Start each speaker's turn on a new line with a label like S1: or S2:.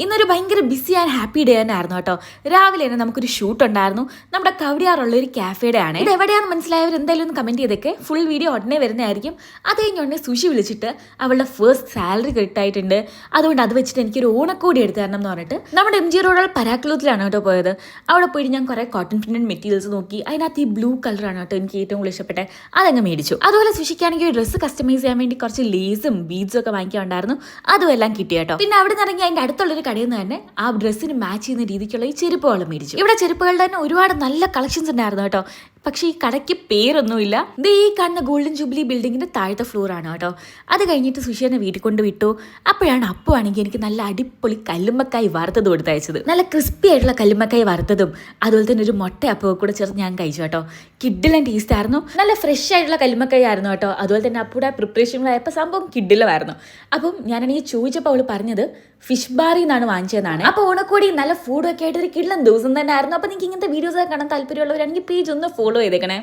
S1: ഇന്നൊരു ഭയങ്കര busy and happy day തന്നെ ആയിരുന്നു കേട്ടോ. രാവിലെ തന്നെ നമുക്കൊരു ഷൂട്ട് ഉണ്ടായിരുന്നു. നമ്മുടെ കവടിയാറുള്ള ഒരു കാഫേയുടെ ആണ്. ഇത് എവിടെയാണെന്ന് മനസ്സിലായവർ എന്തായാലും ഒന്ന് കമന്റ് ചെയ്തേക്കെ. ഫുൾ വീഡിയോ ഉടനെ വരുന്നതായിരിക്കും. അത് കഴിഞ്ഞ ഉടനെ സുഷി വിളിച്ചിട്ട് അവളുടെ ഫസ്റ്റ് സാലറി കിട്ടായിട്ടുണ്ട്, അതുകൊണ്ട് അത് വെച്ചിട്ട് എനിക്കൊരു ഓണക്കോടി എടുത്തു തരണം എന്ന് പറഞ്ഞിട്ട് നമ്മുടെ MG റോഡ് പരാക്ലൂത്തിലാണ് കേട്ടോ പോയത്. അവിടെ പോയിട്ട് ഞാൻ കുറെ കോട്ടൺ പ്രിന്റഡ് മെറ്റീരിയൽസ് നോക്കി. അതിനകത്ത് ഈ ബ്ലൂ കളറാണ് കേട്ടോ എനിക്ക് ഏറ്റവും കൂടുതൽ ഇഷ്ടപ്പെട്ടത്. അതങ്ങ് മേടിച്ചു. അതുപോലെ സുഷിക്കാണെങ്കിൽ ഒരു ഡ്രസ്സ് കസ്റ്റമൈസ് ചെയ്യാൻ വേണ്ടി കുറച്ച് ലേസും ബീഡ്സും ഒക്കെ വാങ്ങിക്കാനുണ്ടായിരുന്നു. അതും എല്ലാം കിട്ടി കേട്ടോ. പിന്നെ അവിടെ നിന്ന് ഇറങ്ങി അതിന്റെ അടുത്തുള്ള കടയിൽ നിന്ന് തന്നെ ആ ഡ്രസ്സിന് മാച്ച് ചെയ്യുന്ന രീതിക്കുള്ള ഈ ചെരുപ്പുകളും മേടിച്ചു. ഇവിടെ ചെരുപ്പുകളുടെ തന്നെ ഒരുപാട് നല്ല കളക്ഷൻസ് ഉണ്ടായിരുന്നു കേട്ടോ. പക്ഷേ ഈ കടയ്ക്ക് പേരൊന്നുമില്ല. ഇത് ഈ കാണുന്ന ഗോൾഡൻ ജൂബിലി ബിൽഡിങ്ങിന്റെ താഴത്തെ ഫ്ലോർ ആണ് കേട്ടോ. അത് കഴിഞ്ഞിട്ട് സുഷിനെ വീട്ടിൽ കൊണ്ട് വിട്ടു. അപ്പോഴാണ് അപ്പു ആണെങ്കിൽ എനിക്ക് നല്ല അടിപൊളി കല്ലുമ്മക്കായി വറുത്തത് കൊടുത്തയച്ചത്. നല്ല ക്രിസ്പി ആയിട്ടുള്ള കല്ലുമ്മക്കായി വറുത്തതും അതുപോലെ തന്നെ ഒരു മുട്ട അപ്പവും കൂടെ ചേർത്ത് ഞാൻ കഴിച്ചു കേട്ടോ. കിഡിലും ടേസ്റ്റ് ആയിരുന്നു. നല്ല ഫ്രഷ് ആയിട്ടുള്ള കല്ലുമ്മക്കായി ആയിരുന്നു കേട്ടോ. അതുപോലെ തന്നെ അപ്പൂടെ പ്രിപ്പറേഷനിലായപ്പോൾ സംഭവം കിഡിലുമായിരുന്നു. അപ്പം ഞാനാണെങ്കിൽ ചോദിച്ചപ്പോൾ അവൾ പറഞ്ഞത് ഫിഷ് ബാറിൽ നിന്നാണ് വാങ്ങിച്ചതെന്നാണ്. അപ്പോൾ ഓണക്കോടി നല്ല ഫുഡൊക്കെ ആയിട്ട് ഒരു കിഡിലും ദിവസം തന്നെ ആയിരുന്നു. അപ്പോൾ നിങ്ങൾക്ക് ഇങ്ങനത്തെ വീഡിയോസ് ഒക്കെ കാണാൻ താല്പര്യമുള്ളവരാണെങ്കിൽ പേജ് ഒന്ന് ഫോളോ ചെയ്തേക്കണേ.